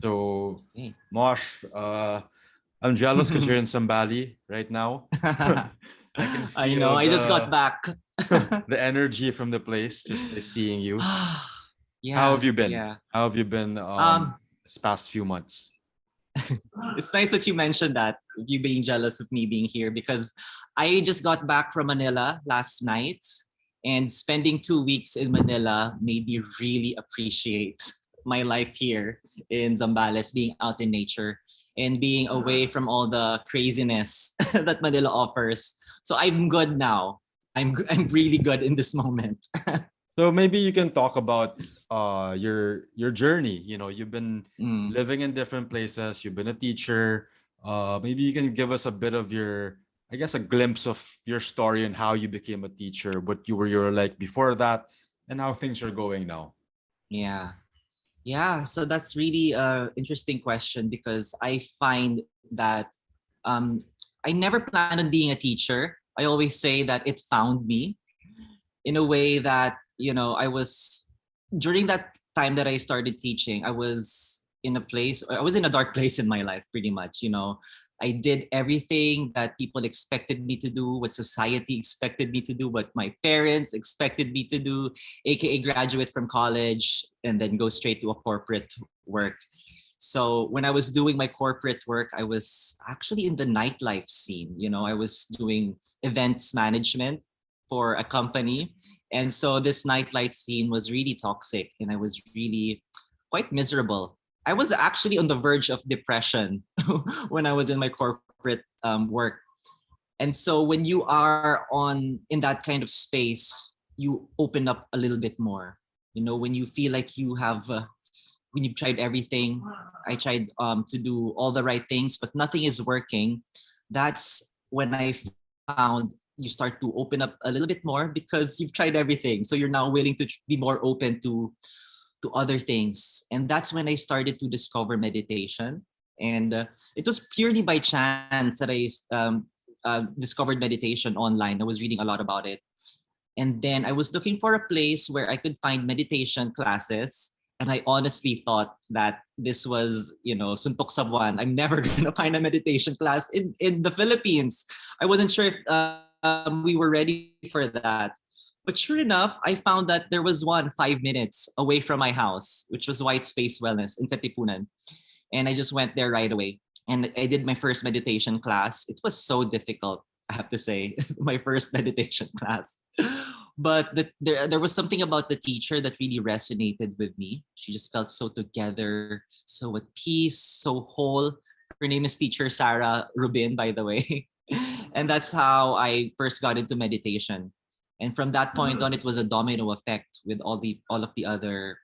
So, Okay. Mosh, I'm jealous because you're in Sambali right now. I can I know. feel I just got back. the energy from the place just by seeing you. How have Yeah, you been? yeah. How have you been Um, this past few months? it's nice that you mentioned that, you being jealous of me being here, because I just got back from Manila last night, and spending 2 weeks in Manila made me really appreciate my life here in Zambales, being out in nature and being away from all the craziness that Manila offers. So I'm good now. I'm really good in this moment. So maybe you can talk about your journey. You know, you've been Mm. living in different places, you've been a teacher. Maybe you can give us a bit of your, I guess, a glimpse of your story and how you became a teacher, what you were like before that, and how things are going now. Yeah. Yeah, so that's really a interesting question, because I find that um, I never planned on being a teacher. I always say that it found me in a way that, I was, during that time that I started teaching, I was in a dark place in my life, pretty much. I did everything that people expected me to do, what society expected me to do, what my parents expected me to do, aka graduate from college and then go straight to a corporate work. So when I was doing my corporate work, I was actually in the nightlife scene. I was doing events management for a company. And so this nightlife scene was really toxic, and I was really quite miserable. I was actually on the verge of depression when I was in my corporate work. And so when you are in that kind of space, you open up a little bit more. When you feel like when you've tried everything, I tried to do all the right things, but nothing is working. That's when I found you start to open up a little bit more, because you've tried everything. So you're now willing to be more open to other things. And that's when I started to discover meditation. And it was purely by chance that I discovered meditation online. I was reading a lot about it. And then I was looking for a place where I could find meditation classes. And I honestly thought that this was, suntok sa buwan. I'm never going to find a meditation class in the Philippines. I wasn't sure if we were ready for that. But sure enough, I found that there was one 5 minutes away from my house, which was White Space Wellness in Katipunan. And I just went there right away. And I did my first meditation class. It was so difficult, I have to say, my first meditation class. But there was something about the teacher that really resonated with me. She just felt so together, so at peace, so whole. Her name is Teacher Sarah Rubin, by the way. And that's how I first got into meditation. And from that point on, it was a domino effect with all of the other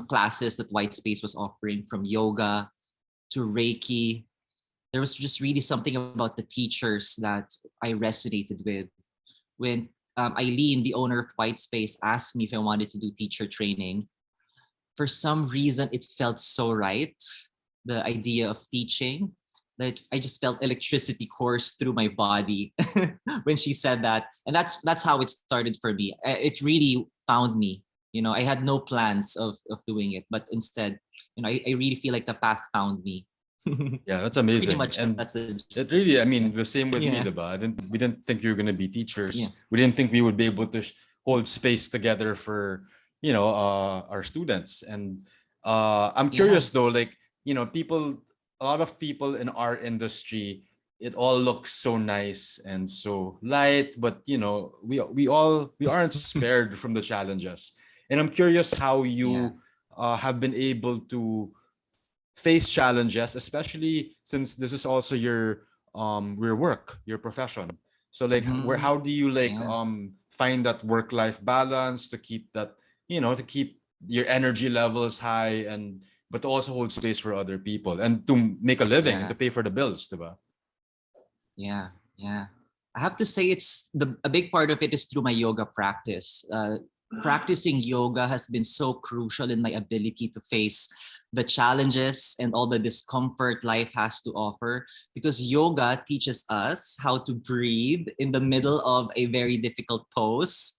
classes that White Space was offering, from yoga to Reiki. There was just really something about the teachers that I resonated with. When Eileen, the owner of White Space, asked me if I wanted to do teacher training, for some reason it felt so right. The idea of teaching, that I just felt electricity course through my body when she said that. And that's how it started for me. It really found me. I had no plans of doing it, but instead, I really feel like the path found me. Yeah, that's Pretty amazing. much And that's the it gist. really, I Yeah. mean, the same with me, Yeah. diba? We didn't think we were gonna be Yeah. teachers. We didn't think we would be able to hold space together for, our students. And I'm Yeah. curious though, like, a lot of people in our industry, it all looks so nice and so light, but we aren't spared from the challenges. And I'm curious how Yeah. you have been able to face challenges, especially since this is also your work, your profession. So like where Mhm. how do you like Yeah. find that work life balance to keep that, to keep your energy levels high and but to also hold space for other people and to make a living and Yeah. to pay for the bills, diba? Yeah. Yeah. I have to say, a big part of it is through my yoga practice. practicing yoga has been so crucial in my ability to face the challenges and all the discomfort life has to offer, because yoga teaches us how to breathe in the middle of a very difficult pose.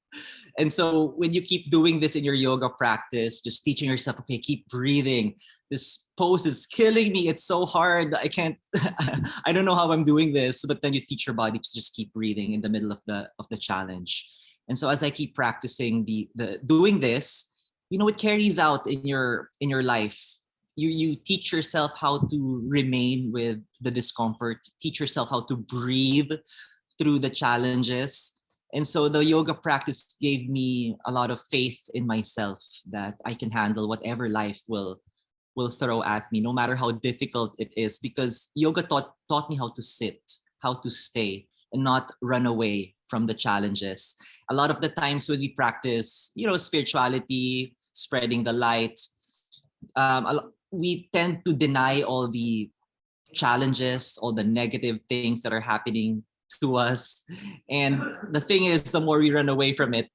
And so when you keep doing this in your yoga practice, just teaching yourself, okay, keep breathing. This pose is killing me. It's so hard. I can't, I don't know how I'm doing this. But then you teach your body to just keep breathing in the middle of the challenge. And so as I keep practicing the doing this, it carries out in your life. You teach yourself how to remain with the discomfort, teach yourself how to breathe through the challenges. And so the yoga practice gave me a lot of faith in myself that I can handle whatever life will throw at me, no matter how difficult it is, because yoga taught me how to sit, how to stay, and not run away from the challenges. A lot of the times when we practice, spirituality, spreading the light, we tend to deny all the challenges, all the negative things that are happening to us. And the thing is, the more we run away from it,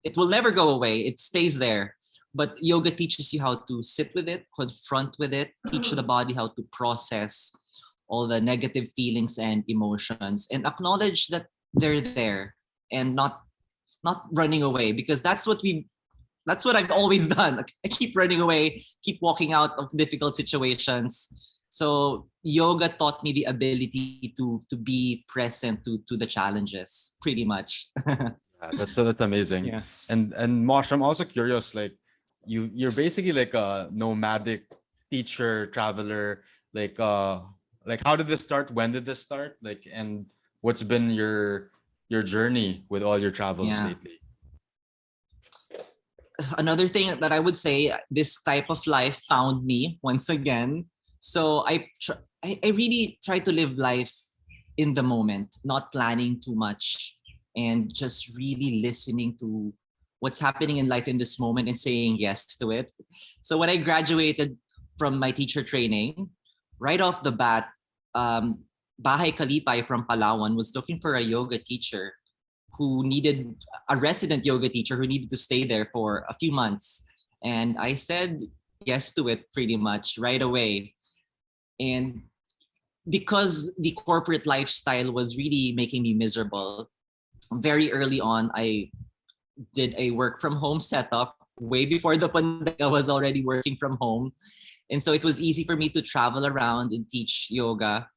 it will never go away. It stays there. But yoga teaches you how to sit with it, confront with it, teach the body how to process all the negative feelings and emotions, and acknowledge that they're there, and not running away, because that's what I've always done. I keep running away, keep walking out of difficult situations. So yoga taught me the ability to be present to the challenges, pretty much. Yeah, that's amazing. Yeah. And Mosh, I'm also curious, like you're basically like a nomadic teacher, traveler. Like how did this start? When did this start? Like, and what's been your journey with all your travels Yeah. lately? Another thing that I would say, this type of life found me once again. So I really try to live life in the moment, not planning too much, and just really listening to what's happening in life in this moment and saying yes to it. So when I graduated from my teacher training, right off the bat, Bahay Kalipay from Palawan was looking for a yoga teacher who needed a resident yoga teacher who needed to stay there for a few months. And I said yes to it pretty much right away. And because the corporate lifestyle was really making me miserable, very early on, I did a work from home setup. Way before the pandemic, I was already working from home. And so it was easy for me to travel around and teach yoga.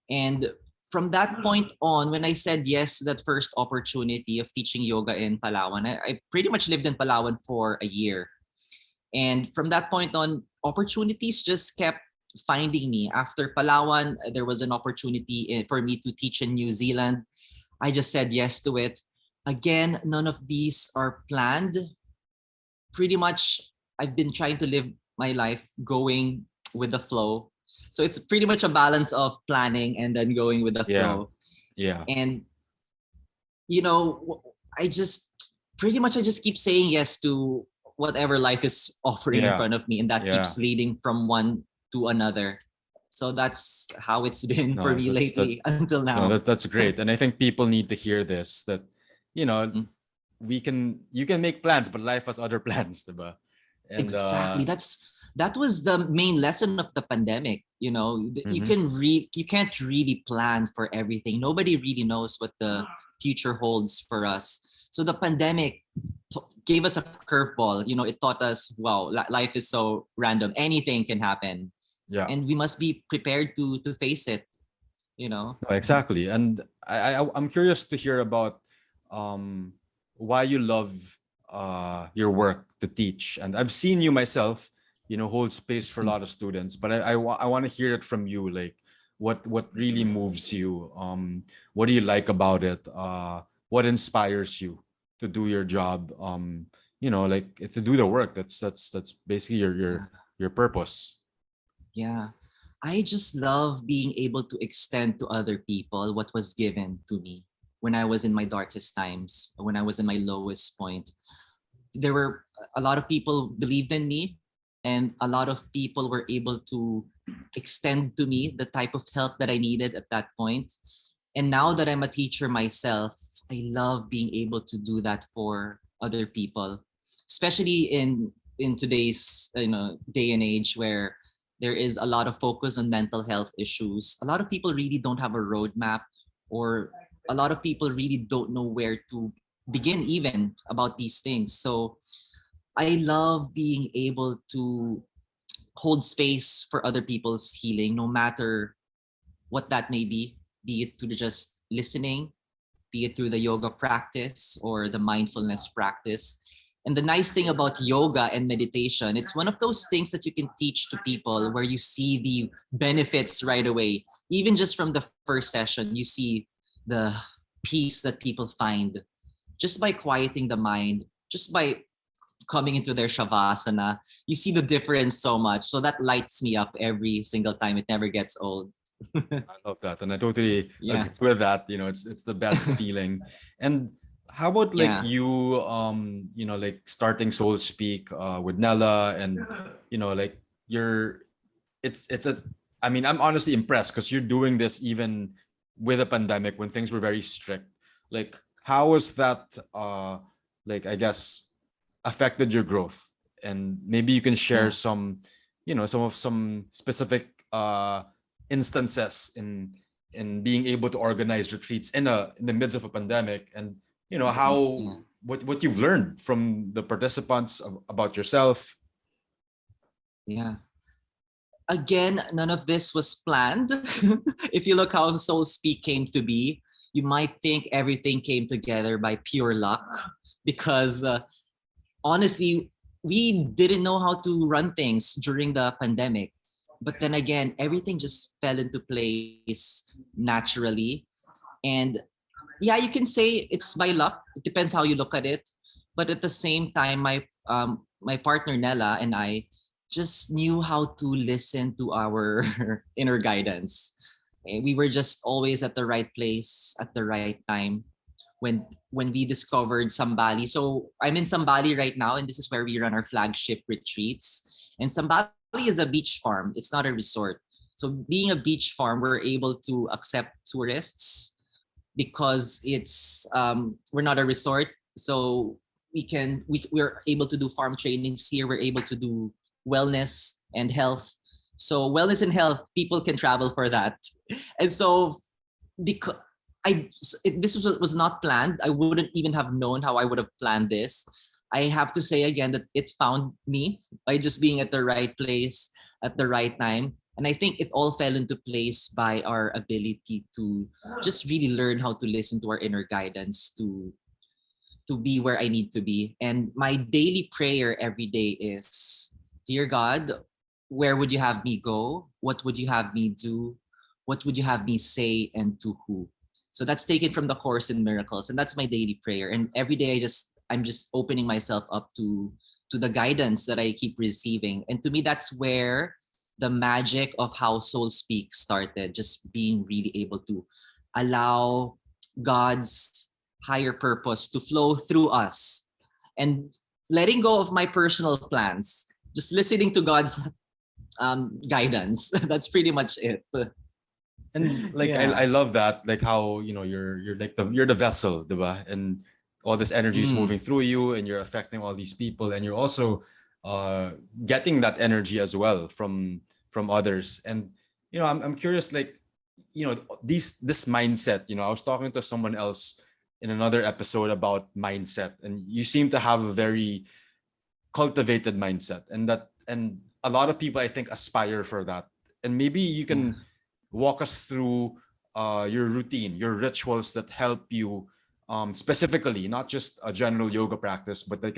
And from that point on, when I said yes to that first opportunity of teaching yoga in Palawan, I pretty much lived in Palawan for a year. And from that point on, opportunities just kept finding me. After Palawan, there was an opportunity for me to teach in New Zealand. I just said yes to it. Again, none of these are planned. Pretty much, I've been trying to live my life going with the flow. So it's pretty much a balance of planning and then going with the Yeah. flow. Yeah. And I just keep saying yes to whatever life is offering in Yeah. front of me, and that Yeah. keeps leading from one to another. So that's how it's been for No, me that's that lately until no, now. that's great. And I think people need to hear this, that you know, Mm. you can make plans, but life has other plans, diba? And Exactly. That was the main lesson of the pandemic. mhm. You can't really plan for everything. Nobody really knows what the future holds for us. So the pandemic gave us a curveball. It taught us, wow, life is so random. Anything can happen, Yeah. and we must be prepared to face it. You know. No, exactly. And I'm curious to hear about um why you love your work to teach. And I've seen you myself, hold space for a lot of students, but I want to hear it from you, like what really moves you. What do you like about it? What inspires you to do your job? Like to do the work. That's basically Yeah. your purpose. Yeah. I just love being able to extend to other people what was given to me when I was in my darkest times, when I was in my lowest point. There were a lot of people believed in me, and a lot of people were able to extend to me the type of help that I needed at that point. And now that I'm a teacher myself, I love being able to do that for other people. especially in today's day and age where there is a lot of focus on mental health issues. A lot of people really don't have a roadmap, or a lot of people really don't know where to begin even about these things. So I love being able to hold space for other people's healing, no matter what that may be it through just listening, be it through the yoga practice or the mindfulness practice. And the nice thing about yoga and meditation, it's one of those things that you can teach to people where you see the benefits right away. Even just from the first session, you see the peace that people find just by quieting the mind, just by coming into their shavasana. You see the difference so much. So that lights me up every single time. It never gets old. I love that, and I totally Yeah. agree with that. It's the best feeling. And how about like Yeah. you, like starting Soul Speak with Nella, and like you're, it's a. I mean, I'm honestly impressed because you're doing this even with a pandemic when things were very strict. Like, how was that? Like, I guess affected your growth, and maybe you can share Yeah. some specific instances in being able to organize retreats in the midst of a pandemic, and how Yeah. what you've learned from the participants about yourself. Yeah. Again, none of this was planned. If you look how Soul Speak came to be, you might think everything came together by pure luck because honestly, we didn't know how to run things during the pandemic. But then again, everything just fell into place naturally. And yeah, you can say it's by luck. It depends how you look at it. But at the same time, my partner Nella and I just knew how to listen to our inner guidance. We were just always at the right place at the right time when we discovered Sambali. So I'm in Sambali right now, and this is where we run our flagship retreats. And Sambali is a beach farm. It's not a resort. So being a beach farm, we're able to accept tourists because we're not a resort. So we're able to do farm trainings here. We're able to do wellness and health. So wellness and health, people can travel for that. And so because this was not planned. I wouldn't even have known how I would have planned this. I have to say again that it found me by just being at the right place at the right time. And I think it all fell into place by our ability to just really learn how to listen to our inner guidance to be where I need to be. And my daily prayer every day is, Dear God, where would you have me go? What would you have me do? What would you have me say, and to who? So that's taken from the Course in Miracles, and that's my daily prayer. And every day I'm just opening myself up to the guidance that I keep receiving. And to me, that's where the magic of how Soul Speak started, just being really able to allow God's higher purpose to flow through us and letting go of my personal plans, just listening to God's guidance. That's pretty much it. And like I Yeah. love that, like how you're like you're the vessel, diba? And all this energy is Mm, moving through you, and you're affecting all these people, and you're also getting that energy as well from others. And I'm curious, like this mindset. I was talking to someone else in another episode about mindset, and you seem to have a very cultivated mindset, and a lot of people I think aspire for that. And maybe you yeah. can walk us through your routine, your rituals that help you, specifically, not just a general yoga practice, but that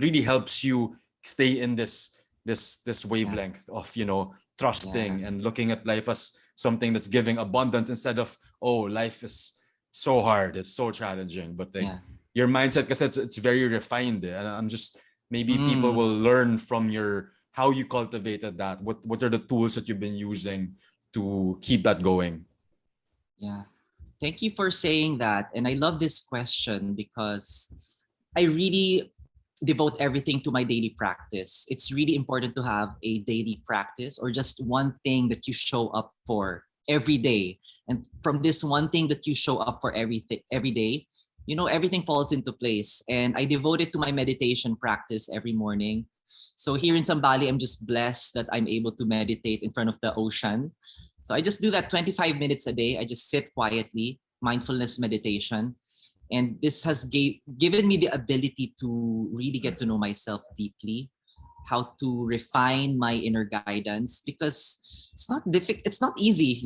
really helps you stay in this Yeah. wavelength of Yeah. trusting and looking at life as something that's giving abundance, instead of, oh, life is so hard, it's so challenging. But like Yeah. your mindset, because it's very refined, and I'm just, maybe people Mm, will learn from your how you cultivated that. What are the tools that you've been using to keep that going? yeah. Thank you for saying that. And I love this question because I really devote everything to my daily practice. It's really important to have a daily practice or just one thing that you show up for every day. And from this one thing that you show up for every day, everything falls into place. And I devote it to my meditation practice every morning. So here in Sambali, I'm just blessed that I'm able to meditate in front of the ocean. So I just do that 25 minutes a day. I just sit quietly, mindfulness meditation. And this has given me the ability to really get to know myself deeply, how to refine my inner guidance, because it's not difficult, it's not easy,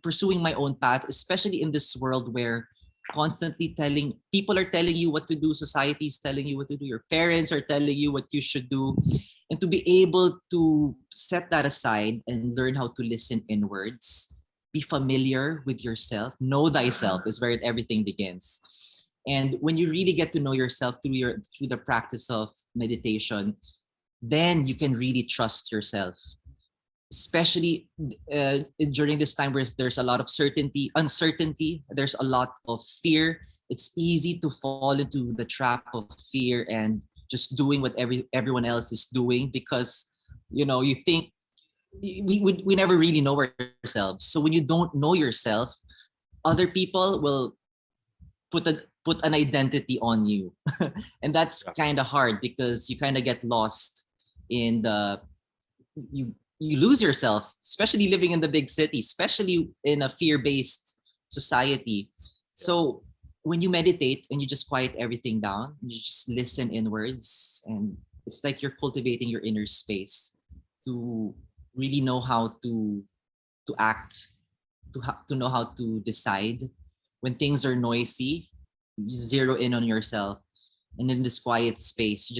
pursuing my own path, especially in this world where constantly people are telling you what to do, society is telling you what to do, your parents are telling you what you should do. And to be able to set that aside and learn how to listen inwards, be familiar with yourself, know thyself is where everything begins. And when you really get to know yourself through the practice of meditation, then you can really trust yourself, especially during this time where there's a lot of uncertainty, there's a lot of fear. It's easy to fall into the trap of fear and just doing what everyone else is doing, because you think we never really know ourselves. So when you don't know yourself, other people will put an identity on you. And that's kind of hard, because you kind of get lost in you lose yourself, especially living in the big city, especially in a fear-based society. So when you meditate and you just quiet everything down, you just listen inwards, and it's like you're cultivating your inner space to really know how to act, to know how to decide. When things are noisy, you zero in on yourself, and in this quiet space,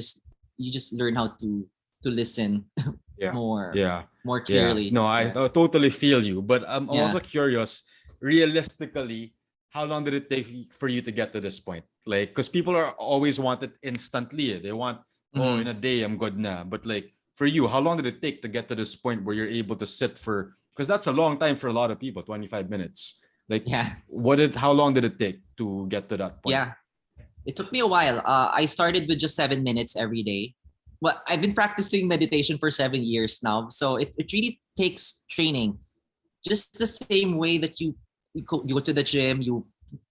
you just learn how to listen more clearly. No, I totally feel you, but I'm also curious, realistically, how long did it take for you to get to this point? Like, because people are always want it instantly. They want, in a day I'm good now. But like, for you, how long did it take to get to this point where you're able to sit because that's a long time for a lot of people, 25 minutes. Like, how long did it take to get to that point? Yeah, it took me a while. I started with just 7 minutes every day. Well, I've been practicing meditation for 7 years now. So it really takes training. Just the same way that you go to the gym,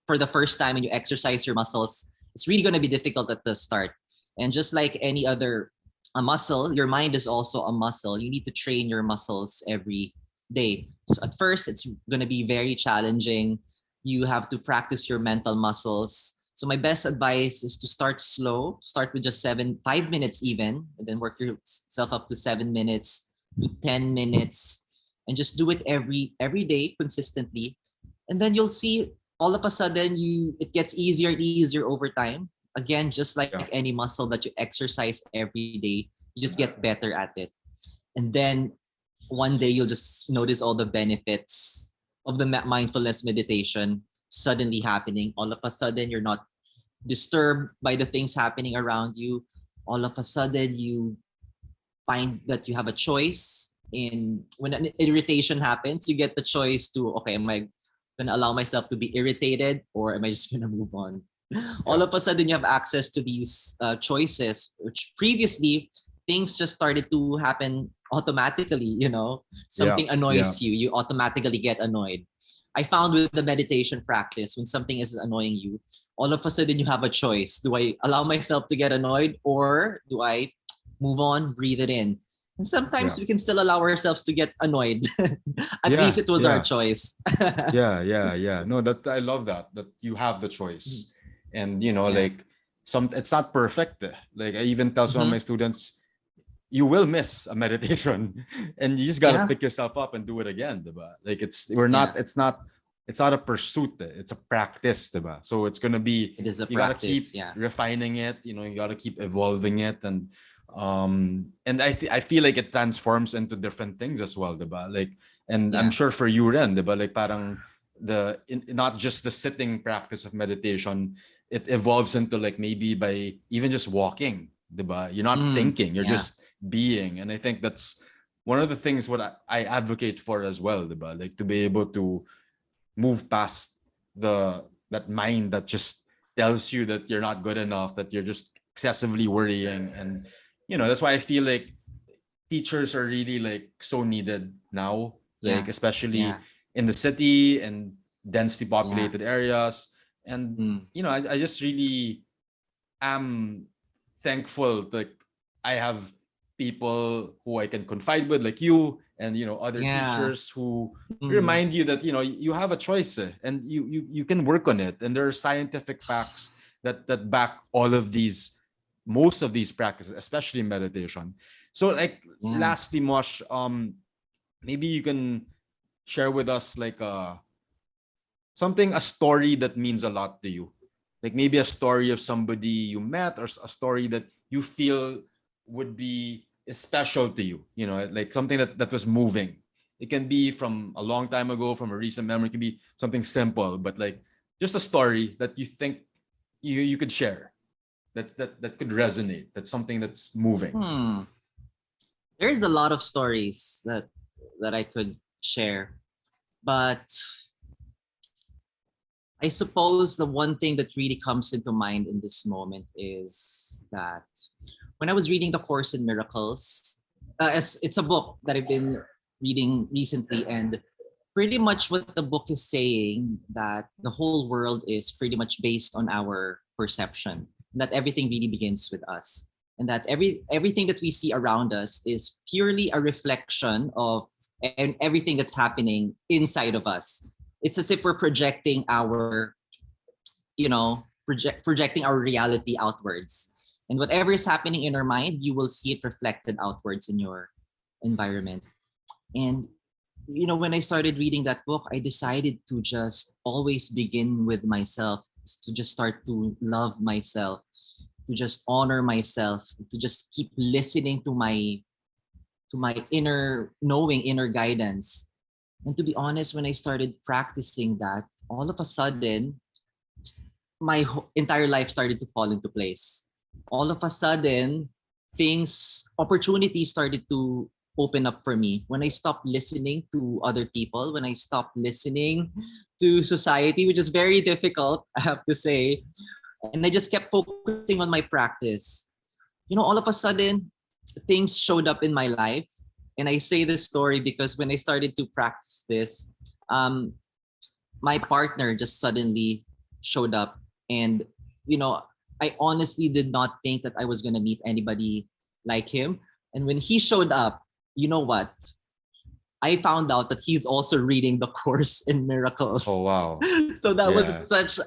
for the first time, and you exercise your muscles, it's really going to be difficult at the start. And just like any other muscle, your mind is also a muscle. You need to train your muscles every day. So at first, it's going to be very challenging. You have to practice your mental muscles. So my best advice is to start slow. Start with just 5 minutes even, and then work yourself up to 7 minutes to 10 minutes, and just do it every day consistently. And then you'll see all of a sudden it gets easier and easier over time. Again, just like any muscle that you exercise every day, you just get better at it. And then one day you'll just notice all the benefits of the mindfulness meditation suddenly happening. All of a sudden, you're not disturbed by the things happening around you. All of a sudden, you find that you have a choice. When an irritation happens, you get the choice to, okay, am I going to allow myself to be irritated, or am I just going to move on? All of a sudden, you have access to these choices, which previously things just started to happen automatically. Something annoys you, you automatically get annoyed. I found with the meditation practice, when something is annoying you, all of a sudden you have a choice. Do I allow myself to get annoyed, or do I move on, breathe it in? And sometimes we can still allow ourselves to get annoyed. At least it was our choice. No, I love that you have the choice. And like it's not perfect. Like I even tell some of my students, you will miss a meditation and you just gotta pick yourself up and do it again, diba? Like it's not a pursuit, it's a practice, diba? So it's gonna be, it is a you practice, gotta keep refining it, you gotta keep evolving it, and I feel like it transforms into different things as well, diba? Like, and I'm sure for you rin, diba? Like parang not just the sitting practice of meditation, it evolves into like maybe by even just walking, diba? You're not thinking, you're just being. And I think that's one of the things what I advocate for as well, diba? Like to be able to move past that mind that just tells you that you're not good enough, that you're just excessively worrying. And that's why I feel like teachers are really like so needed now, like especially in the city and densely populated areas. And Mm. I just really am thankful that I have people who I can confide with, like you, and other Yeah. teachers who Mm. remind you that you have a choice, and you can work on it, and there are scientific facts that back all of these, most of these practices, especially meditation. So, like, Yeah. lastly, Mosh, maybe you can share with us, like, something, a story that means a lot to you, like maybe a story of somebody you met, or a story that you feel would be special to you, like something that was moving. It can be from a long time ago, from a recent memory. It can be something simple, but like just a story that you think you could share, that could resonate, that's something that's moving. Hmm. There's a lot of stories that I could share, but I suppose the one thing that really comes into mind in this moment is that when I was reading The Course in Miracles, it's a book that I've been reading recently, and pretty much what the book is saying, that the whole world is pretty much based on our perception, that everything really begins with us, and that everything that we see around us is purely a reflection of and everything that's happening inside of us. It's as if we're projecting our, projecting our reality outwards, and whatever is happening in our mind, you will see it reflected outwards in your environment. And when I started reading that book, I decided to just always begin with myself, to just start to love myself, to just honor myself, to just keep listening to my inner knowing, inner guidance. And to be honest, when I started practicing that, all of a sudden, my entire life started to fall into place. All of a sudden, opportunities started to open up for me when I stopped listening to other people, when I stopped listening to society, which is very difficult, I have to say. And I just kept focusing on my practice. All of a sudden, things showed up in my life. And I say this story because when I started to practice this, my partner just suddenly showed up. And, you know, I honestly did not think that I was going to meet anybody like him. And when he showed up, you know what? I found out that he's also reading the Course in Oh, Miracles. wow. So that was Yeah. such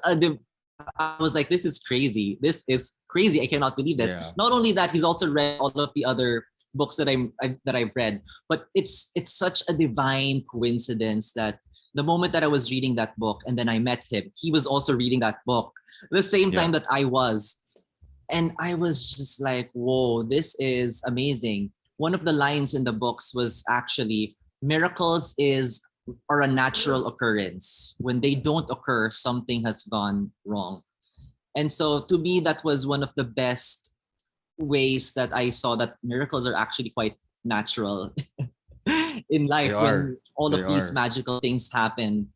I was like, this is crazy. This is crazy. I cannot believe this. Yeah. Not only that, he's also read all of the other books that I've read. But it's such a divine coincidence that the moment that I was reading that book and then I met him, he was also reading that book the same Yeah. time that I was. And I was just like, whoa, this is amazing. One of the lines in the books was actually, miracles are a natural occurrence. When they don't occur, something has gone wrong. And so to me, that was one of the best ways that I saw that miracles are actually quite natural in They life are. when all They of these are. magical things happen.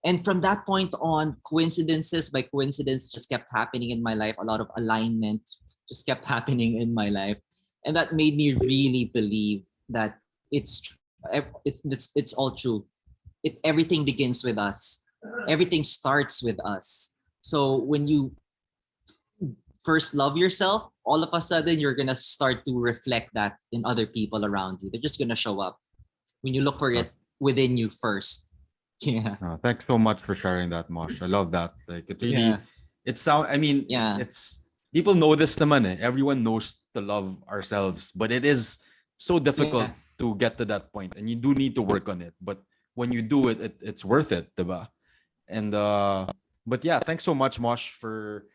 And from that point on, coincidences by coincidence just kept happening in my life. A lot of alignment just kept happening in my life. And that made me really believe that it's it's all true. Everything begins with us. Everything starts with us. So when you first love yourself, all of a sudden you're gonna start to reflect that in other people around you. They're just gonna show up when you look for Uh, it within you first. Yeah. Thanks so much for sharing that, Mosh. I love that. Like, it Yeah. really, I mean, Yeah. it's people know this naman eh. Everyone knows to love ourselves, but it is so Yeah. difficult to get to that point, and you do need to work on it. But when you do it, it's worth it, diba? And but yeah, thanks so much, Mosh, for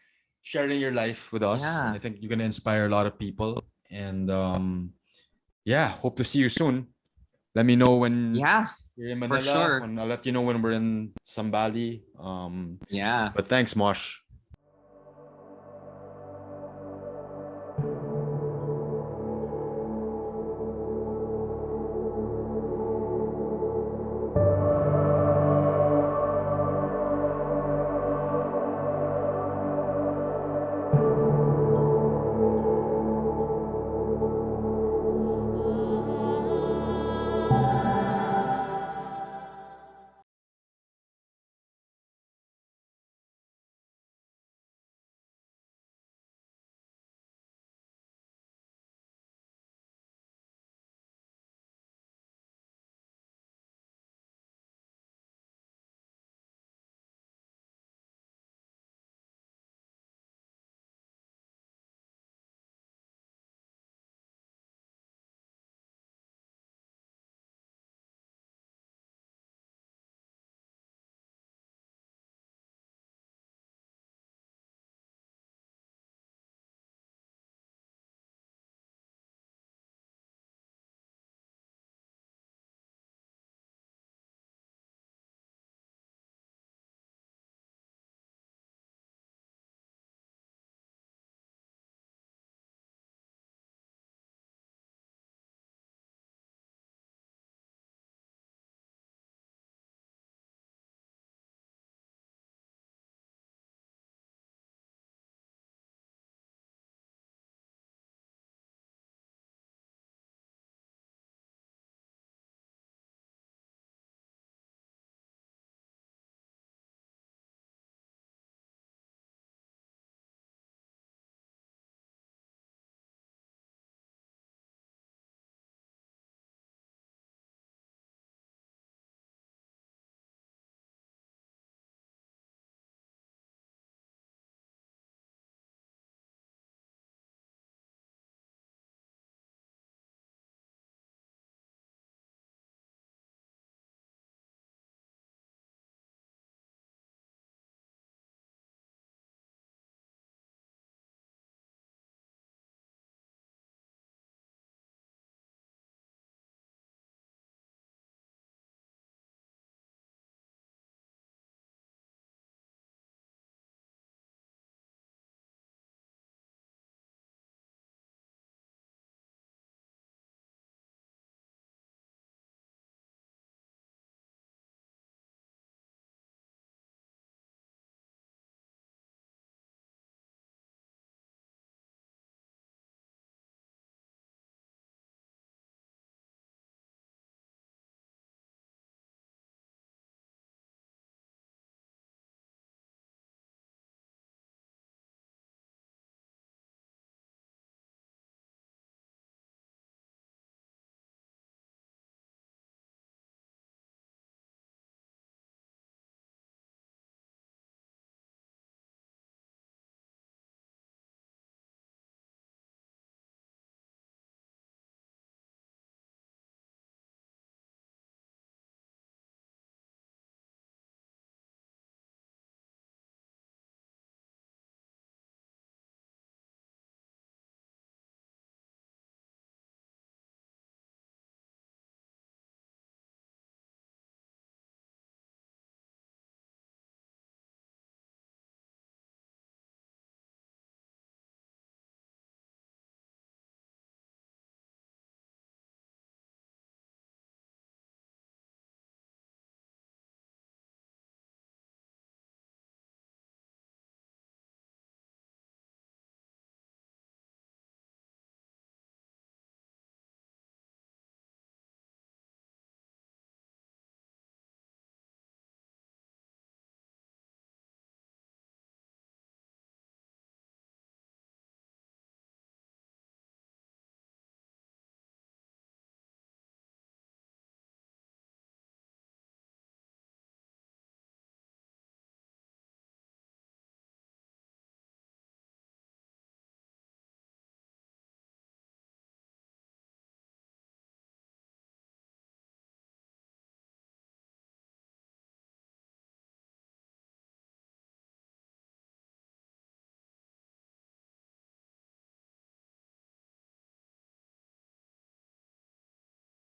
sharing your life with us. I Yeah. think you're gonna inspire a lot of people. And yeah, hope to see you soon. Let me know when Yeah. you're in For Manila. sure. When I'll let you know when we're in Sambali. Yeah. But thanks, Mosh.